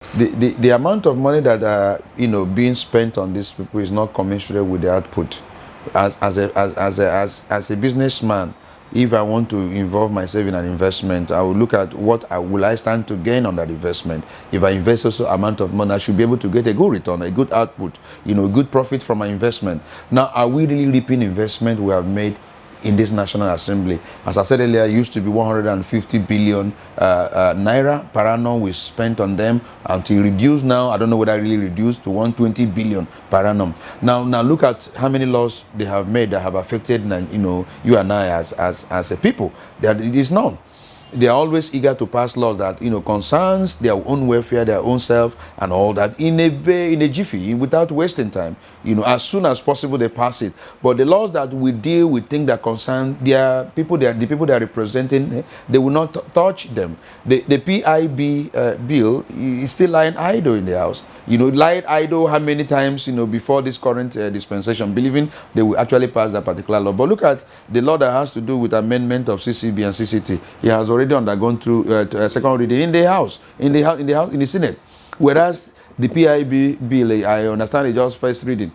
The amount of money that are being spent on these people is not commensurate with the output. As a businessman, if I want to involve myself in an investment, I will look at what will I stand to gain on that investment. If I invest also amount of money, I should be able to get a good return, a good output, a good profit from my investment. Now, are we really reaping investment we have made in this National Assembly? As I said earlier, it used to be 150 billion naira per annum we spent on them, until reduced now. I don't know whether really reduced to 120 billion per annum. Now look at how many laws they have made that have affected you and I as a people. That it is none. They are always eager to pass laws that concerns their own welfare, their own self, and all that in a jiffy, without wasting time. As soon as possible they pass it. But the laws that we deal with, things that concern their people, the people they are representing, they will not touch them. The PIB bill is still lying idle in the house. Lied idle how many times before this current dispensation, believing they will actually pass that particular law. But look at the law that has to do with amendment of CCB and CCT. It has already undergone through second reading in the Senate, whereas the PIB bill, I understand, it just first reading.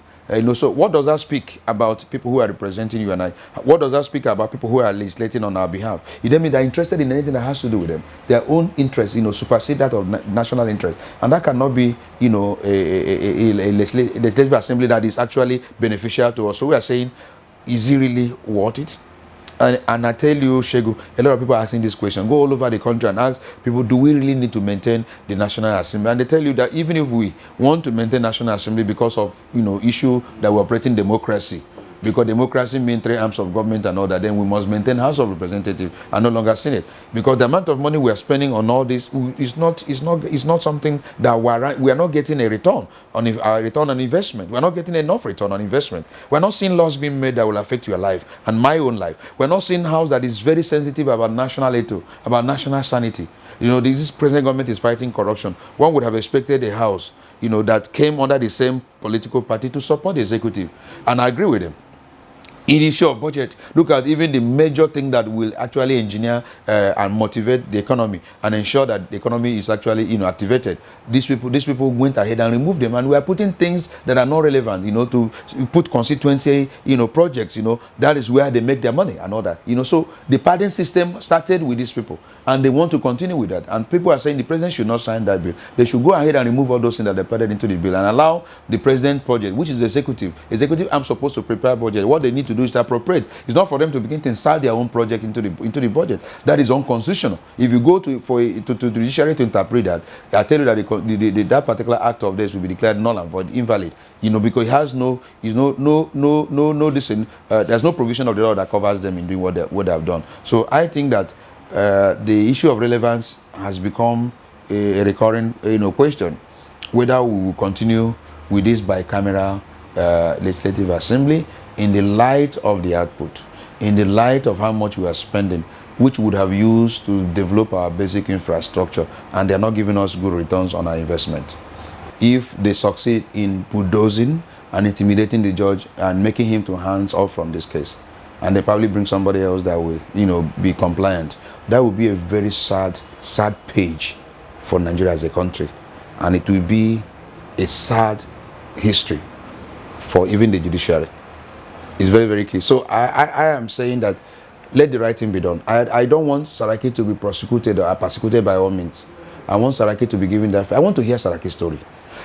So what does that speak about people who are representing you and I? What does that speak about people who are legislating on our behalf? It doesn't mean they're interested in anything that has to do with them. Their own interests, supersede that of national interest. And that cannot be, a legislative assembly that is actually beneficial to us. So we are saying, is it really worth it? And I tell you, Shegu, a lot of people are asking this question. Go all over the country and ask people, do we really need to maintain the National Assembly? And they tell you that even if we want to maintain National Assembly because of issue that we're operating democracy, because democracy means three arms of government and all that, then we must maintain House of Representatives and no longer Senate, because the amount of money we are spending on all this is not something that we are not getting a return on investment. We are not getting enough return on investment. We are not seeing laws being made that will affect your life and my own life. We are not seeing house that is very sensitive about national eto, about national sanity. This present government is fighting corruption. One would have expected a house that came under the same political party to support the executive, and I agree with them. In the issue of budget, look at even the major thing that will actually engineer and motivate the economy and ensure that the economy is actually activated. These people went ahead and removed them, and we are putting things that are not relevant, to put constituency, projects, that is where they make their money and all that. So the padding system started with these people, and they want to continue with that. And people are saying the president should not sign that bill. They should go ahead and remove all those things that they padded into the bill and allow the president project, which is executive I'm supposed to prepare budget. What they need to do is to appropriate. It's not for them to begin to insert their own project into the budget. That is unconstitutional. If you go to the judiciary to interpret that, I tell you that that particular act of this will be declared null and void, invalid. Because it has no there's no provision of the law that covers them in doing what they have done. So I think that the issue of relevance has become a recurring question, whether we will continue with this bicameral legislative assembly in the light of the output, in the light of how much we are spending, which would have used to develop our basic infrastructure, and they're not giving us good returns on our investment. If they succeed in bulldozing and intimidating the judge and making him to hands off from this case, and they probably bring somebody else that will be compliant, that will be a very sad page for Nigeria as a country, and it will be a sad history for even the judiciary. It's very, very key. So I am saying that let the right thing be done. I don't want Saraki to be prosecuted or persecuted by all means. I want Saraki to be given that. I want to hear Saraki's story.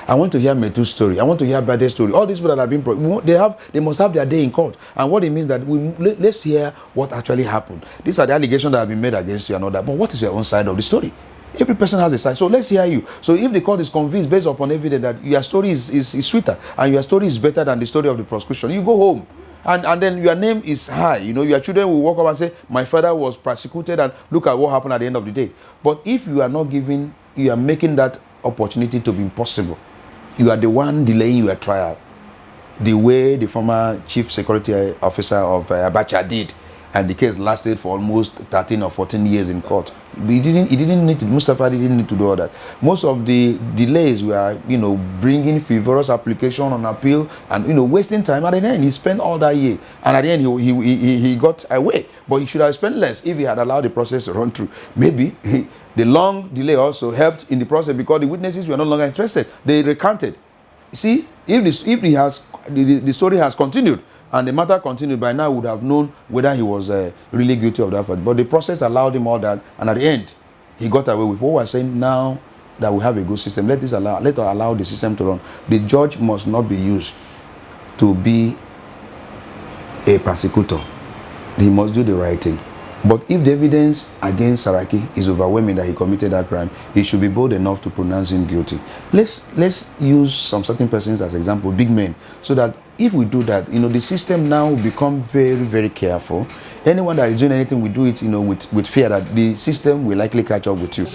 I want to hear Metu's story. I want to hear Bade's story. All these people that have been, they must have their day in court. And what it means that let's hear what actually happened. These are the allegations that have been made against you and all that. But what is your own side of the story? Every person has a side. So let's hear you. So if the court is convinced based upon evidence that your story is sweeter and your story is better than the story of the prosecution, you go home. And then your name is high. Your children will walk up and say, my father was prosecuted, and look at what happened at the end of the day. But if you are not you are making that opportunity to be impossible. You are the one delaying your trial, the way the former chief security officer of Abacha did. and the case lasted for almost 13 or 14 years in court. Mustafa didn't need to do all that. Most of the delays were, bringing frivolous application on appeal and, wasting time. At the end, he spent all that year, and at the end, he got away. But he should have spent less if he had allowed the process to run through. Maybe the long delay also helped in the process because the witnesses were no longer interested. They recanted. See, if the story has continued and the matter continued, by now we would have known whether he was really guilty of that fact. But the process allowed him all that, and at the end, he got away with what we're saying now that we have a good system. Let us allow the system to run. The judge must not be used to be a persecutor. He must do the right thing. But if the evidence against Saraki is overwhelming that he committed that crime, he should be bold enough to pronounce him guilty. Let's use some certain persons as example, big men, so that if we do that, the system now will become very, very careful. Anyone that is doing anything, we do it, with fear that the system will likely catch up with you.